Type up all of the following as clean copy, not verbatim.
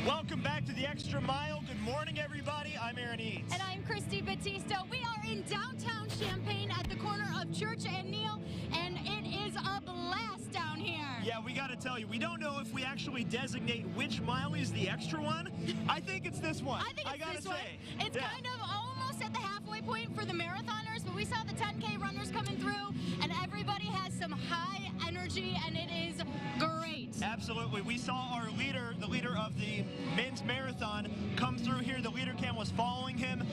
Welcome back to the Extra Mile. Good morning, everybody. I'm Aaron Eads. And I'm Christy Batista. We are in downtown Champaign at the corner of Church and Neal, and it is a blast down here. Yeah, we got to tell you, we don't know if we actually designate which mile is the extra one. I think it's this one. I think it's gotta this one. say. It's kind of almost at the halfway point for the marathoners, but we saw the 10K runners coming through, and everybody has some high energy, and it is great. Absolutely. We saw our leader, the leader of the men's marathon, come through here. The leader cam was following him.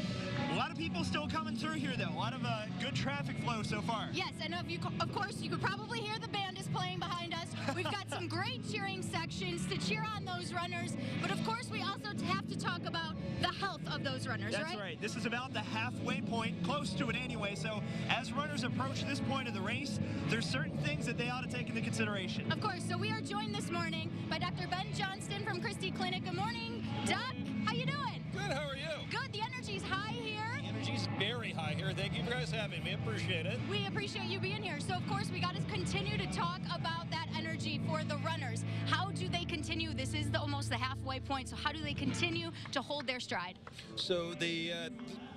A lot of people still coming through here, though. A lot of good traffic flow so far. Yes, and of course, you could probably hear the band is playing behind us. We've got some great cheering sections to cheer on those runners, but of course, we also have to talk about the health of those runners, That's right. This is about the halfway point, close to it anyway. So as runners approach this point of the race, there's certain things that they ought to take into consideration. Of course. So we are joined this morning by Dr. Ben Johnston from Christie Clinic. Good morning, Doc. How you doing? Good. How are you? Good. The energy's high here. The energy's very high here. Thank you for guys having me. Appreciate it. We appreciate you being here. So, of course, we got to continue to talk about that energy for the runners. How do they continue? This is almost the halfway point. So how do they continue to hold their stride? So they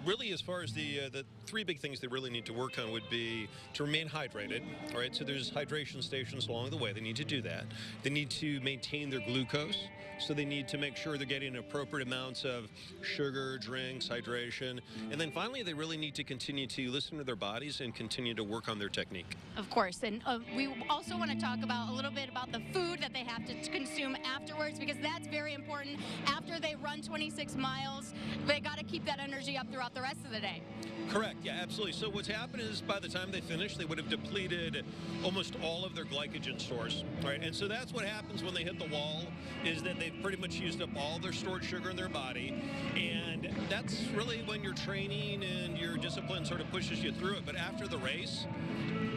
really, as far as the three big things they really need to work on would be to remain hydrated. All right. So there's hydration stations along the way. They need to do that. They need to maintain their glucose. So they need to make sure they're getting appropriate amounts of sugar, drinks, hydration. And then finally, they really need to continue to listen to their bodies and continue to work on their technique. Of course. And we also want to talk about a little bit about the food that they have to consume afterwards, because that's very important. After they run 26 miles, they got to keep that energy up throughout the rest of the day. Correct. Yeah, absolutely. So what's happened is by the time they finish, they would have depleted almost all of their glycogen stores, right? And so that's what happens when they hit the wall, is that they've pretty much used up all their stored sugar in their body. And that's really when your training and your discipline sort of pushes you through it. But after the race,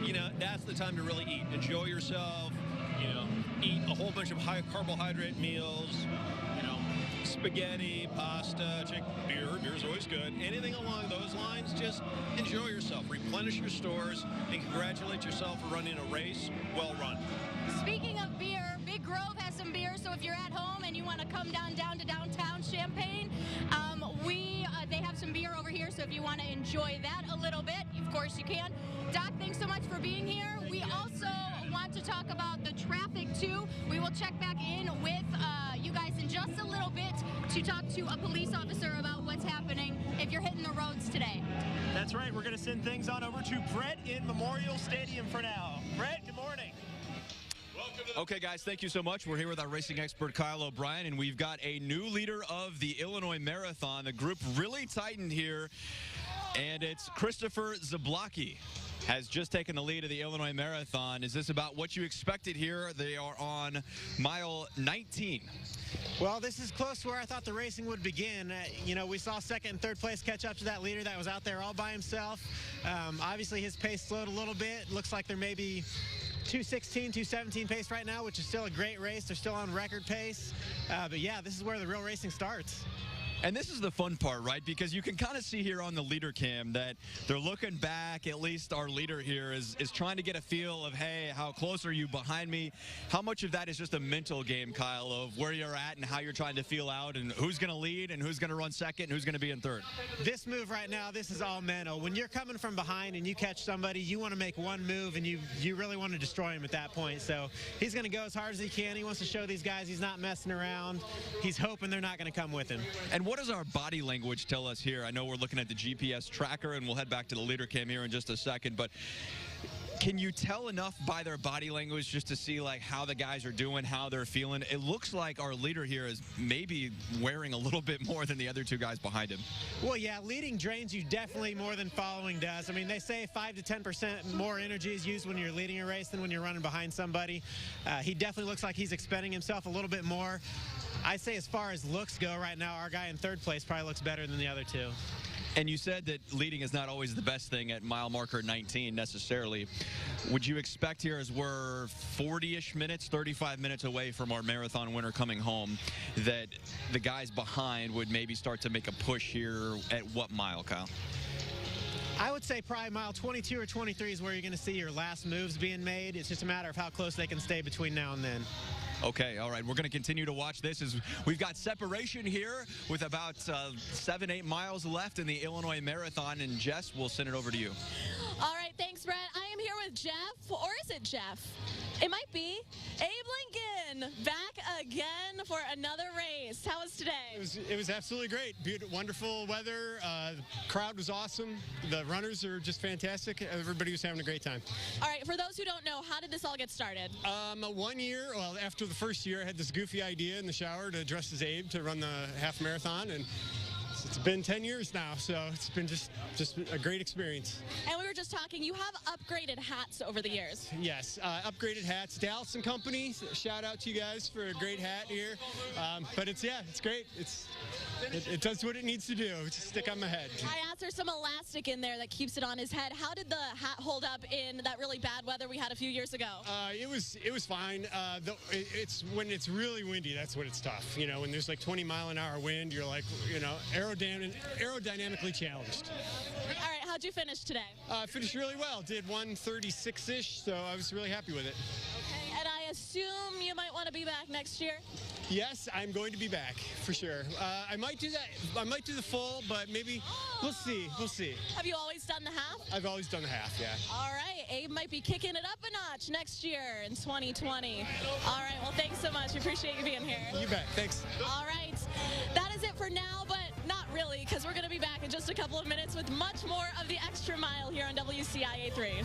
you know, that's the time to really eat. Enjoy yourself, you know, eat a whole bunch of high carbohydrate meals, you know, spaghetti, pasta, beer's always good. Anything along those lines, just enjoy yourself, replenish your stores, and congratulate yourself for running a race well run. Speaking of beer, Big Grove has some beer, so if you're at home and you want to come down to downtown Champaign, they have some beer over here, so if you want to enjoy that a little bit, of course you can. Doc, thanks so much for being here. We also want to talk about the traffic, too. We will check back in with you guys in just a little bit to talk to a police officer about what's happening if you're hitting the roads today. That's right. We're going to send things on over to Brett in Memorial Stadium for now. Brett, good morning. Okay, guys, thank you so much. We're here with our racing expert, Kyle O'Brien, and we've got a new leader of the Illinois Marathon. The group really tightened here, and it's Christopher Zablocki has just taken the lead of the Illinois Marathon. Is this about what you expected here? They are on mile 19. Well, this is close to where I thought the racing would begin. You know, we saw second and third place catch up to that leader that was out there all by himself. Obviously, his pace slowed a little bit. Looks like there may be 2:16, 2:17 pace right now, which is still a great race. They're still on record pace. But yeah, this is where the real racing starts. And this is the fun part, right? Because you can kind of see here on the leader cam that they're looking back. At least our leader here is trying to get a feel of, hey, how close are you behind me? How much of that is just a mental game, Kyle, of where you're at and how you're trying to feel out and who's going to lead and who's going to run second and who's going to be in third? This move right now, this is all mental. When you're coming from behind and you catch somebody, you want to make one move and you really want to destroy him at that point. So he's going to go as hard as he can. He wants to show these guys he's not messing around. He's hoping they're not going to come with him. And what does our body language tell us here? I know we're looking at the GPS tracker, and we'll head back to the leader cam here in just a second, but can you tell enough by their body language just to see like how the guys are doing, how they're feeling? It looks like our leader here is maybe wearing a little bit more than the other two guys behind him. Well, yeah, leading drains you definitely more than following does. I mean, they say 5 to 10% more energy is used when you're leading a race than when you're running behind somebody. He definitely looks like he's expending himself a little bit more. I say as far as looks go right now, our guy in third place probably looks better than the other two. And you said that leading is not always the best thing at mile marker 19 necessarily. Would you expect here, as we're 40-ish minutes, 35 minutes away from our marathon winner coming home, that the guys behind would maybe start to make a push here at what mile, Kyle? I would say probably mile 22 or 23 is where you're going to see your last moves being made. It's just a matter of how close they can stay between now and then. Okay, all right. We're going to continue to watch this as we've got separation here with about 7-8 miles left in the Illinois Marathon. And Jess, we'll send it over to you. All right, thanks, Brett. I am here with Jeff, or is it Jeff? It might be. Abe Lincoln, back again for another race. How was today? It was absolutely great. Beautiful, wonderful weather. The crowd was awesome. The runners are just fantastic. Everybody was having a great time. All right, for those who don't know, how did this all get started? 1 year, well, after the first year, I had this goofy idea in the shower to dress as Abe to run the half marathon, and it's been 10 years now, so it's been just a great experience. And we were just talking, you have upgraded hats over the years. Yes, upgraded hats. Dallas and Company, shout out to you guys for a great hat here. But it's great. It does what it needs to do, to stick on my head. I asked, there's some elastic in there that keeps it on his head. How did the hat hold up in that really bad weather we had a few years ago? It was fine. It's when it's really windy, that's when it's tough. You know, when there's like 20-mile-an-hour wind, you're like, you know, aerodynamically challenged. All right, how'd you finish today? Finished really well. Did 1:36-ish, so I was really happy with it. Okay, and I assume you might want to be back next year? Yes, I'm going to be back for sure. I might do that. I might do the full, but maybe we'll see. We'll see. Have you always done the half? I've always done the half, yeah. All right, Abe might be kicking it up a notch next year in 2020. All right, well, thanks so much. We appreciate you being here. You bet. Thanks. All right, that is it for now, but not really, because we're going to be back in just a couple of minutes with much more of the Extra Mile here on WCIA 3.